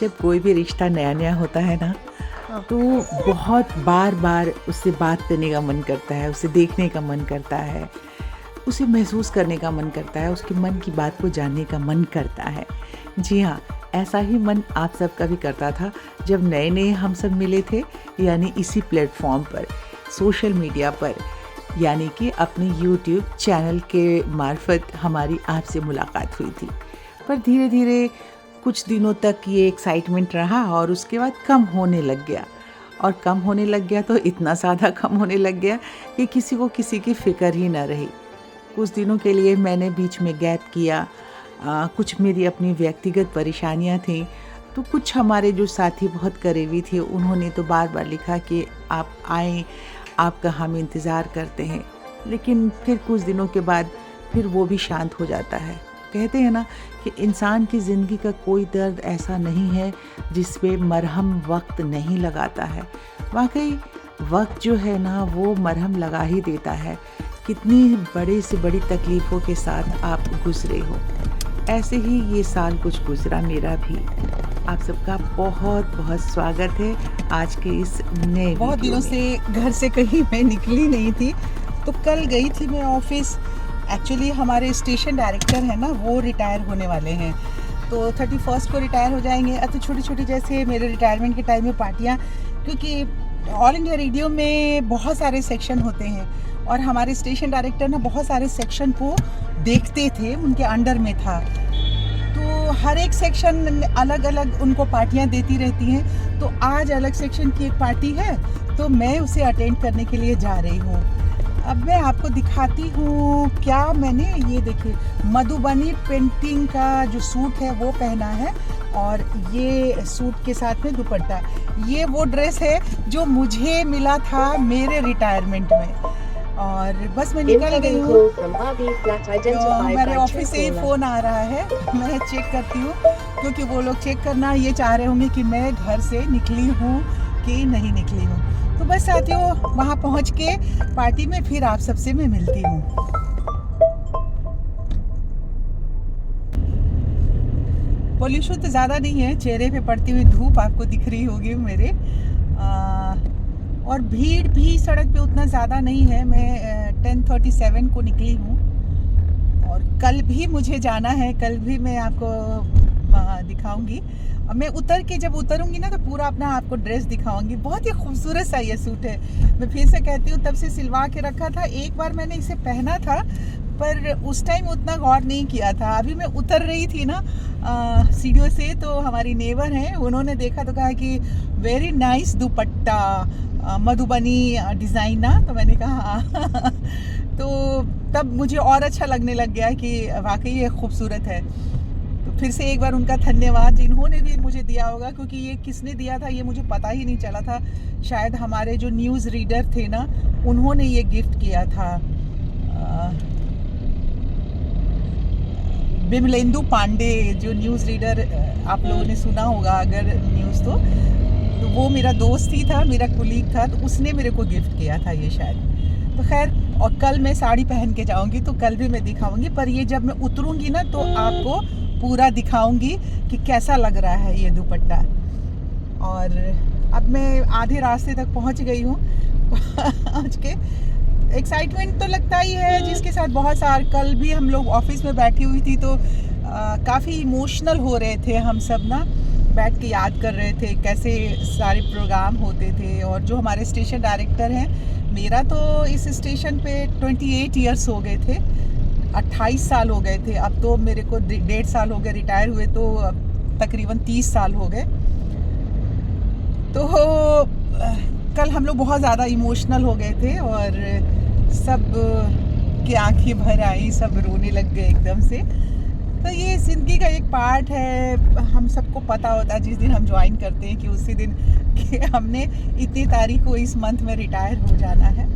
जब कोई भी रिश्ता नया-नया होता है ना, तो बहुत बार-बार उससे बात करने का मन करता है, उसे देखने का मन करता है, उसे महसूस करने का मन करता है, उसके मन की बात को जानने का मन करता है। जी हाँ, ऐसा ही मन आप सबका भी करता था जब नए-नए हम सब मिले थे, यानी इसी प्लेटफ़ॉर्म पर, सोशल मीडिया पर, यानी कि अपने यूट्यूब चैनल के मार्फ़त हमारी आपसे मुलाकात हुई थी। पर धीरे-धीरे कुछ दिनों तक ये एक्साइटमेंट रहा और उसके बाद कम होने लग गया, और कम होने लग गया तो इतना ज़्यादा कम होने लग गया कि किसी को किसी की फ़िक्र ही ना रही। कुछ दिनों के लिए मैंने बीच में गैप किया। कुछ मेरी अपनी व्यक्तिगत परेशानियाँ थीं, तो कुछ हमारे जो साथी बहुत करीबी थे उन्होंने तो बार-बार लिखा कि आप आएँ, आपका हम इंतज़ार करते हैं। लेकिन फिर कुछ दिनों के बाद फिर वो भी शांत हो जाता है। कहते हैं ना कि इंसान की ज़िंदगी का कोई दर्द ऐसा नहीं है जिस पे मरहम वक़्त नहीं लगाता है। वाक़ई वक़्त जो है ना वो मरहम लगा ही देता है, कितनी बड़े से बड़ी तकलीफ़ों के साथ आप गुज़रे हो। ऐसे ही ये साल कुछ गुज़रा मेरा भी। आप सबका बहुत-बहुत स्वागत है आज के इस नए बहुत वीडियो दिनों में। से घर से कहीं मैं निकली नहीं थी, तो कल गई थी मैं ऑफिस। एक्चुअली हमारे स्टेशन डायरेक्टर हैं ना, वो रिटायर होने वाले हैं, तो 31 को रिटायर हो जाएंगे। अब तो छोटी-छोटी जैसे मेरे रिटायरमेंट के टाइम में पार्टियाँ, क्योंकि ऑल इंडिया रेडियो में बहुत सारे सेक्शन होते हैं और हमारे स्टेशन डायरेक्टर ना बहुत सारे सेक्शन को देखते थे, उनके अंडर में था। तो हर एक सेक्शन अलग-अलग उनको पार्टियाँ देती रहती हैं। तो आज अलग सेक्शन की एक पार्टी है, तो मैं उसे अटेंड करने के लिए जा रही हूँ। अब मैं आपको दिखाती हूँ क्या मैंने, ये देखिए मधुबनी पेंटिंग का जो सूट है वो पहना है, और ये सूट के साथ में दुपट्टा। ये वो ड्रेस है जो मुझे मिला था मेरे रिटायरमेंट में, और बस मैं निकल गई हूँ। मेरे ऑफिस से ही फ़ोन आ रहा है, मैं चेक करती हूँ, क्योंकि वो लोग चेक करना ये चाह रहे होंगे कि मैं घर से निकली हूँ कि नहीं निकली हूँ। तो बस साथियों, वहाँ पहुँच के पार्टी में फिर आप सबसे मैं मिलती हूँ। पोल्यूशन तो ज़्यादा नहीं है, चेहरे पे पड़ती हुई धूप आपको दिख रही होगी मेरे, और भीड़ भी सड़क पे उतना ज़्यादा नहीं है। मैं 10:37 को निकली हूँ, और कल भी मुझे जाना है, कल भी मैं आपको दिखाऊंगी। और मैं जब उतरूंगी ना तो पूरा अपना आपको ड्रेस दिखाऊंगी। बहुत ही खूबसूरत सा ये सूट है, मैं फिर से कहती हूँ, तब से सिलवा के रखा था। एक बार मैंने इसे पहना था, पर उस टाइम उतना गौर नहीं किया था। अभी मैं उतर रही थी ना सीढ़ियों से, तो हमारी नेबर हैं, उन्होंने देखा तो कहा कि वेरी नाइस दुपट्टा, मधुबनी डिज़ाइन ना। तो मैंने कहा हाँ। तो तब मुझे और अच्छा लगने लग गया कि वाकई ये खूबसूरत है। तो फिर से एक बार उनका धन्यवाद, इन्होंने भी मुझे दिया होगा, क्योंकि ये किसने दिया था ये मुझे पता ही नहीं चला था। शायद हमारे जो न्यूज़ रीडर थे ना, उन्होंने ये गिफ्ट किया था। बिमलेंदु पांडे, जो न्यूज़ रीडर, आप लोगों ने सुना होगा अगर न्यूज़, तो वो मेरा दोस्त ही था, मेरा कुलीग था, तो उसने मेरे को गिफ्ट किया था ये शायद। तो खैर, और कल मैं साड़ी पहन के जाऊंगी, तो कल भी मैं दिखाऊंगी, पर ये जब मैं उतरूंगी ना तो आपको पूरा दिखाऊंगी कि कैसा लग रहा है ये दुपट्टा। और अब मैं आधे रास्ते तक पहुंच गई हूँ। पहुंच के एक्साइटमेंट तो लगता ही है, जिसके साथ बहुत सारे, कल भी हम लोग ऑफिस में बैठी हुई थी, तो काफ़ी इमोशनल हो रहे थे हम सब ना, बैठ के याद कर रहे थे कैसे सारे प्रोग्राम होते थे। और जो हमारे स्टेशन डायरेक्टर हैं, मेरा तो इस स्टेशन पे 28 ईयर्स हो गए थे, 28 साल हो गए थे। अब तो मेरे को 1.5 साल हो गए रिटायर हुए, तो तकरीबन 30 साल हो गए। तो कल हम लोग बहुत ज़्यादा इमोशनल हो गए थे, और सब की आंखें भर आई, सब रोने लग गए एकदम से। तो ये ज़िंदगी का एक पार्ट है, हम सबको पता होता है जिस दिन हम ज्वाइन करते हैं कि उसी दिन कि हमने इतनी तारीख को इस मंथ में रिटायर हो जाना है।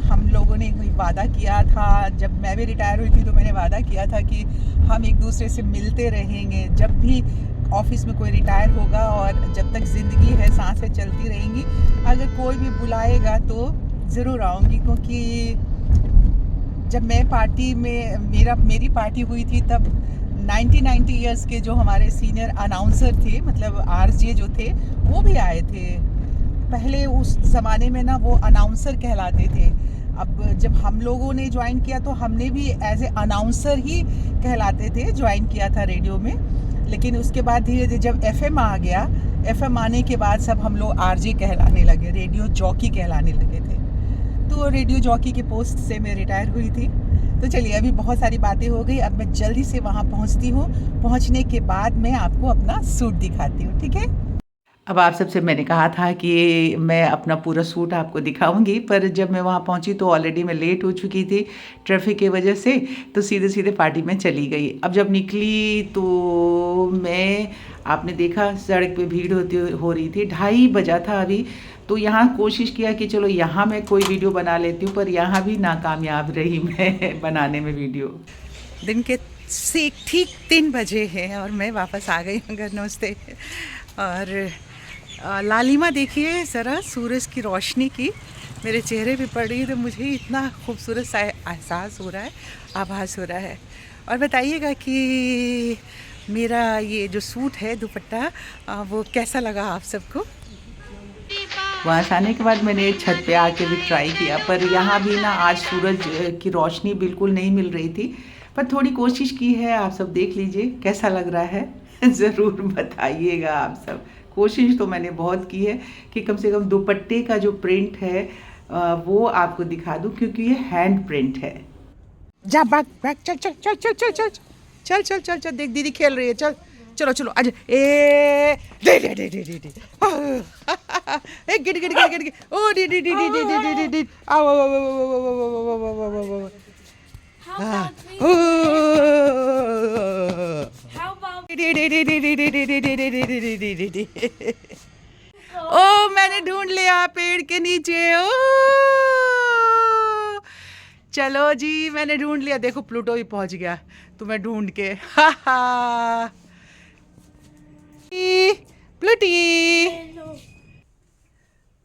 हम लोगों ने कोई वादा किया था, जब मैं भी रिटायर हुई थी तो मैंने वादा किया था कि हम एक दूसरे से मिलते रहेंगे जब भी ऑफिस में कोई रिटायर होगा, और जब तक ज़िंदगी है, सांसें चलती रहेंगी, अगर कोई भी बुलाएगा तो ज़रूर आऊँगी। क्योंकि जब मैं पार्टी में मेरी पार्टी हुई थी, तब 90 ईयर्स के जो हमारे सीनियर अनाउंसर थे, मतलब आरजे जो थे, वो भी आए थे। पहले उस ज़माने में ना वो अनाउंसर कहलाते थे। अब जब हम लोगों ने ज्वाइन किया तो हमने भी एज ए अनाउंसर ही कहलाते थे, ज्वाइन किया था रेडियो में। लेकिन उसके बाद धीरे धीरे जब एफएम आ गया, एफएम आने के बाद सब हम लोग आरजे कहलाने लगे, रेडियो जॉकी कहलाने लगे थे। तो रेडियो जॉकी के पोस्ट से मैं रिटायर हुई थी। तो चलिए, अभी बहुत सारी बातें हो गई, अब मैं जल्दी से वहाँ पहुँचती हूँ। पहुँचने के बाद मैं आपको अपना सूट दिखाती हूँ, ठीक है? अब आप सबसे मैंने कहा था कि मैं अपना पूरा सूट आपको दिखाऊंगी, पर जब मैं वहाँ पहुँची तो ऑलरेडी मैं लेट हो चुकी थी ट्रैफिक की वजह से, तो सीधे सीधे पार्टी में चली गई। अब जब निकली तो मैं, आपने देखा सड़क पे भीड़ हो रही थी, 2:30 बजा था अभी। तो यहाँ कोशिश किया कि चलो यहाँ मैं कोई वीडियो बना लेती हूँ, पर यहाँ भी नाकामयाब रही मैं बनाने में वीडियो। दिन के ठीक 3 बजे हैं और मैं वापस आ गई हूँ घर नमस्ते। और लालिमा देखिए ज़रा, सूरज की रोशनी की मेरे चेहरे पे पड़ रही है, तो मुझे इतना खूबसूरत सा एहसास हो रहा है, आभास हो रहा है। और बताइएगा कि मेरा ये जो सूट है, दुपट्टा, वो कैसा लगा आप सबको? वहाँ से आने के बाद मैंने छत पे आके भी ट्राई किया, पर यहाँ भी ना आज सूरज की रोशनी बिल्कुल नहीं मिल रही थी, पर थोड़ी कोशिश की है। आप सब देख लीजिए कैसा लग रहा है ज़रूर बताइएगा आप सब। कोशिश तो मैंने बहुत की है कि कम से कम दुपट्टे का जो प्रिंट है वो आपको दिखा दूँ, क्योंकि ये हैंड प्रिंट है। जा भाग भाग, चल चल चल चल चल चल चल चल चल चल, देख दीदी खेल रही है, चल चलो चलो आज ए दे दे दे दे दे दे ए गिड गिड गिड गिड ओ डी डी डी डी डी डी डी डी आओ आओ आओ आओ ओ मैंने ढूंढ लिया पेड़ के नीचे। ओ चलो जी, मैंने ढूंढ लिया। देखो प्लूटो भी पहुंच गया तुम्हें ढूंढ के। हा हा प्लूटी।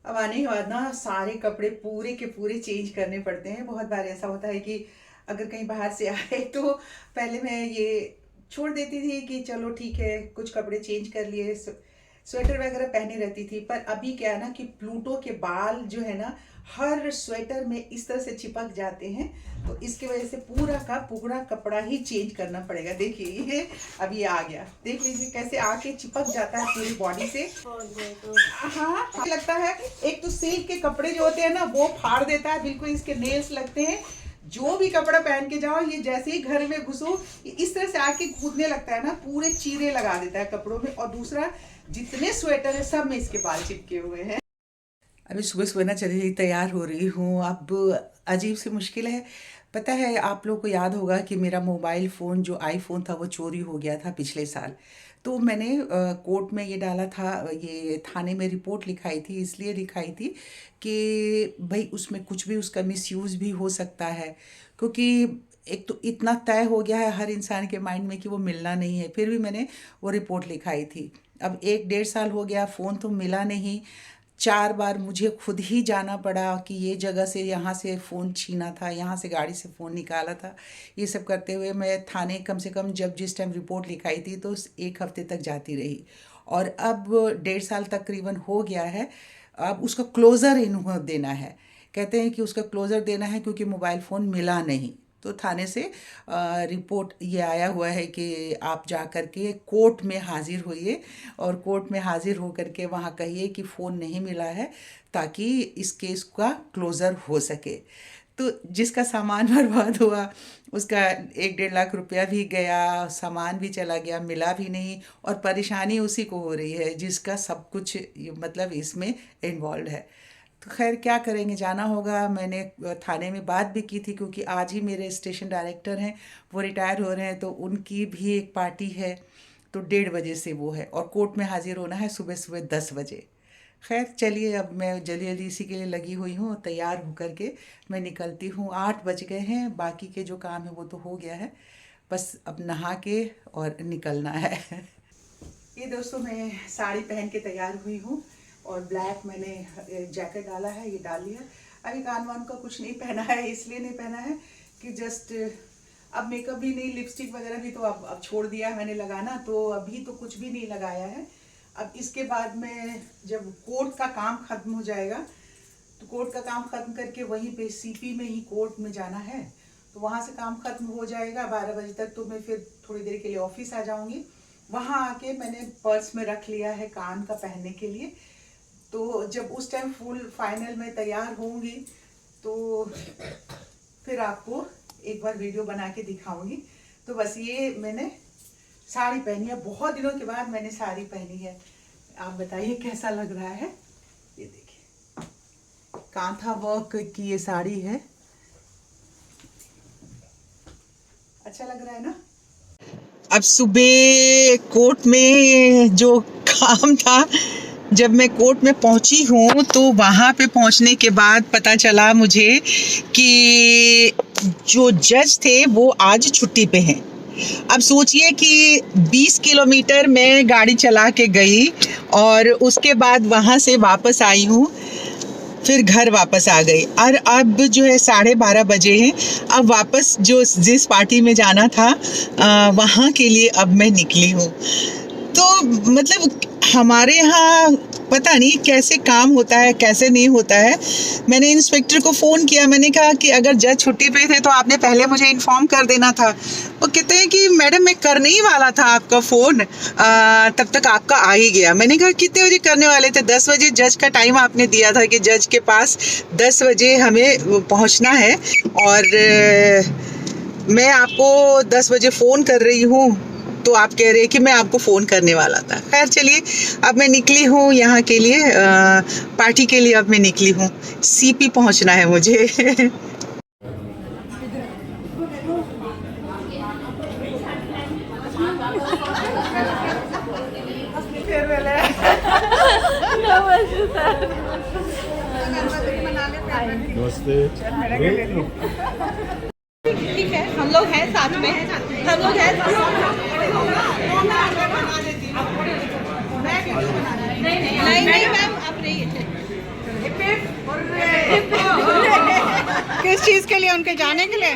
अब आने के बाद ना सारे कपड़े पूरे के पूरे चेंज करने पड़ते हैं। बहुत बार ऐसा होता है कि अगर कहीं बाहर से आए तो पहले मैं ये छोड़ देती थी कि चलो ठीक है, कुछ कपड़े चेंज कर लिए, स्वेटर वगैरह पहने रहती थी। पर अभी क्या है ना कि प्लूटो के बाल जो है ना हर स्वेटर में इस तरह से चिपक जाते हैं, तो इसकी वजह से पूरा का पूरा कपड़ा ही चेंज करना पड़ेगा। देखिए ये अब ये आ गया, देख लीजिए कैसे आके चिपक जाता है पूरी बॉडी से। हाँ लगता है, एक तो सिल्क के कपड़े जो होते हैं ना वो फाड़ देता है, बिल्कुल इसके नेल्स लगते हैं। जो भी कपड़ा पहन के जाओ, ये जैसे ही घर में घुसो इस तरह से आके कूदने लगता है ना, पूरे चीरे लगा देता है कपड़ों में। और दूसरा, जितने स्वेटर है सब में इसके बाल चिपके हुए हैं। अभी सुबह सुबह ना चली तैयार हो रही हूँ। अब अजीब सी मुश्किल है। पता है, आप लोग को याद होगा कि मेरा मोबाइल फ़ोन जो आईफोन था वो चोरी हो गया था पिछले साल। तो मैंने कोर्ट में ये डाला था, ये थाने में रिपोर्ट लिखाई थी। इसलिए लिखाई थी कि भाई उसमें कुछ भी उसका मिसयूज़ भी हो सकता है, क्योंकि एक तो इतना तय हो गया है हर इंसान के माइंड में कि वो मिलना नहीं है। फिर भी मैंने वो रिपोर्ट लिखाई थी। अब 1-1.5 साल हो गया, फ़ोन तो मिला नहीं। 4 बार मुझे खुद ही जाना पड़ा कि ये जगह से, यहाँ से फ़ोन छीना था, यहाँ से गाड़ी से फ़ोन निकाला था। ये सब करते हुए मैं थाने कम से कम जब जिस टाइम रिपोर्ट लिखाई थी तो 1 हफ्ते तक जाती रही, और अब 1.5 साल तकरीबन हो गया है। अब उसका क्लोज़र इन्हों देना है, कहते हैं कि उसका क्लोज़र देना है क्योंकि मोबाइल फ़ोन मिला नहीं। तो थाने से रिपोर्ट ये आया हुआ है कि आप जा कर के कोर्ट में हाजिर होइए, और कोर्ट में हाजिर हो कर के वहाँ कहिए कि फ़ोन नहीं मिला है, ताकि इस केस का क्लोज़र हो सके। तो जिसका सामान बर्बाद हुआ उसका 1-1.5 लाख रुपया भी गया, सामान भी चला गया, मिला भी नहीं, और परेशानी उसी को हो रही है जिसका सब कुछ मतलब इसमें इन्वॉल्व है। तो खैर क्या करेंगे, जाना होगा। मैंने थाने में बात भी की थी, क्योंकि आज ही मेरे स्टेशन डायरेक्टर हैं, वो रिटायर हो रहे हैं, तो उनकी भी एक पार्टी है। तो 1:30 बजे से वो है, और कोर्ट में हाजिर होना है सुबह सुबह 10 बजे। खैर चलिए, अब मैं जल्दी जल्दी इसी के लिए लगी हुई हूँ। तैयार होकर के मैं निकलती हूँ। 8 बज गए हैं, बाकी के जो काम है वो तो हो गया है, बस अब नहा के और निकलना है। ये दोस्तों, मैं साड़ी पहन के तैयार हुई हूँ, और ब्लैक मैंने जैकेट डाला है, ये डाल लिया। अभी कान वान का कुछ नहीं पहना है, इसलिए नहीं पहना है कि जस्ट अब मेकअप भी नहीं, लिपस्टिक वगैरह भी तो अब छोड़ दिया मैंने लगाना, तो अभी तो कुछ भी नहीं लगाया है। अब इसके बाद में जब कोर्ट का काम खत्म हो जाएगा तो कोर्ट का काम खत्म करके वहीं पे सीपी में ही कोर्ट में जाना है, तो वहाँ से काम खत्म हो जाएगा 12 बजे तक, तो मैं फिर थोड़ी देर के लिए ऑफिस आ जाऊंगी। वहाँ आके मैंने पर्स में रख लिया है कान का पहनने के लिए, तो जब उस टाइम फुल फाइनल में तैयार होंगी तो फिर आपको एक बार वीडियो बना के दिखाऊंगी। तो बस ये मैंने साड़ी पहनी है, बहुत दिनों के बाद मैंने साड़ी पहनी है। आप बताइए कैसा लग रहा है। ये देखिए कांथा वर्क की ये साड़ी है, अच्छा लग रहा है ना। अब सुबह कोर्ट में जो काम था, जब मैं कोर्ट में पहुंची हूँ तो वहाँ पे पहुँचने के बाद पता चला मुझे कि जो जज थे वो आज छुट्टी पे हैं। अब सोचिए कि 20 किलोमीटर मैं गाड़ी चला के गई और उसके बाद वहाँ से वापस आई हूँ, फिर घर वापस आ गई और अब जो है 12:30 बजे हैं। अब वापस जो जिस पार्टी में जाना था वहाँ के लिए अब मैं निकली हूँ। तो मतलब हमारे यहाँ पता नहीं कैसे काम होता है कैसे नहीं होता है। मैंने इंस्पेक्टर को फ़ोन किया, मैंने कहा कि अगर जज छुट्टी पे थे तो आपने पहले मुझे इन्फॉर्म कर देना था। वो कहते हैं कि मैडम मैं करने ही वाला था आपका फ़ोन, तब तक आपका आ ही गया। मैंने कहा कितने बजे करने वाले थे? 10 बजे जज का टाइम आपने दिया था कि जज के पास 10 बजे हमें पहुंचना है, और मैं आपको 10 बजे फ़ोन कर रही हूँ तो आप कह रहे हैं कि मैं आपको फ़ोन करने वाला था। खैर चलिए, अब मैं निकली हूँ यहाँ के लिए, पार्टी के लिए अब मैं निकली हूँ। सीपी पहुँचना है मुझे। नमस्ते। ठीक है, हम लोग हैं साथ में, हम लोग हैं। नहीं मैम आप नहीं। किस चीज के लिए? उनके जाने के लिए?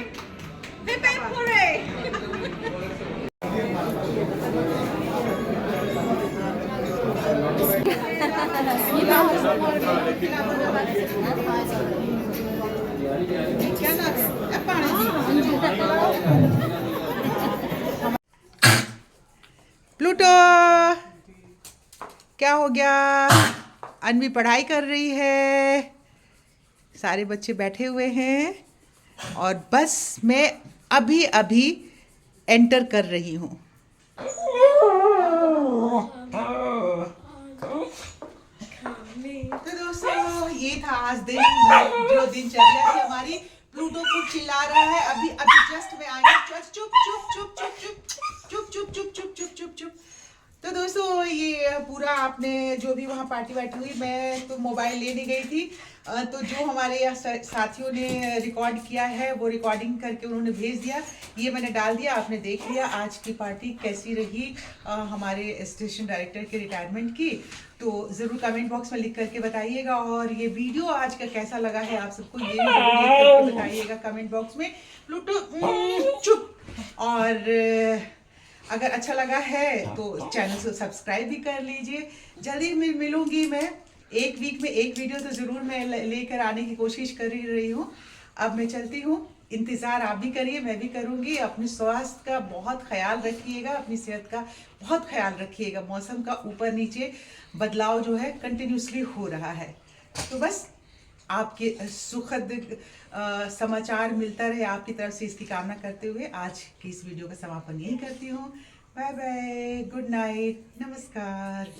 प्लूटो क्या हो गया? अन्वी पढ़ाई कर रही है, सारे बच्चे बैठे हुए हैं और बस मैं अभी अभी एंटर कर रही हूँ। तो दोस्तों ये था आज दिन, जो दिनचर्या थी हमारी। प्लूटो खूब चिल्ला रहा है, अभी अभी जस्ट मैं आई हूँ। चुप चुप चुप चुप चुप चुप चुप चुप चुप चुप चुप चुप। तो दोस्तों ये पूरा आपने जो भी वहाँ पार्टी वार्टी हुई, मैं तो मोबाइल लेने गई थी, तो जो हमारे यहाँ साथियों ने रिकॉर्ड किया है वो रिकॉर्डिंग करके उन्होंने भेज दिया, ये मैंने डाल दिया। आपने देख लिया आज की पार्टी कैसी रही हमारे स्टेशन डायरेक्टर के रिटायरमेंट की, तो ज़रूर कमेंट बॉक्स में लिख करके बताइएगा। और ये वीडियो आज का कैसा लगा है आप सबको, ये भी ज़रूर लिख करके बताइएगा कमेंट बॉक्स में। प्लूटो चुप। और अगर अच्छा लगा है तो चैनल को सब्सक्राइब भी कर लीजिए। जल्दी मिलूंगी मैं, एक वीक में एक वीडियो तो ज़रूर मैं लेकर आने की कोशिश कर ही रही हूँ। अब मैं चलती हूँ, इंतज़ार आप भी करिए, मैं भी करूँगी। अपने स्वास्थ्य का बहुत ख्याल रखिएगा, अपनी सेहत का बहुत ख्याल रखिएगा। मौसम का ऊपर नीचे बदलाव जो है कंटिन्यूसली हो रहा है, तो बस आपके सुखद समाचार मिलता रहे आपकी तरफ से, इसकी कामना करते हुए आज की इस वीडियो का समापन यही करती हूँ। बाय बाय, गुड नाइट, नमस्कार।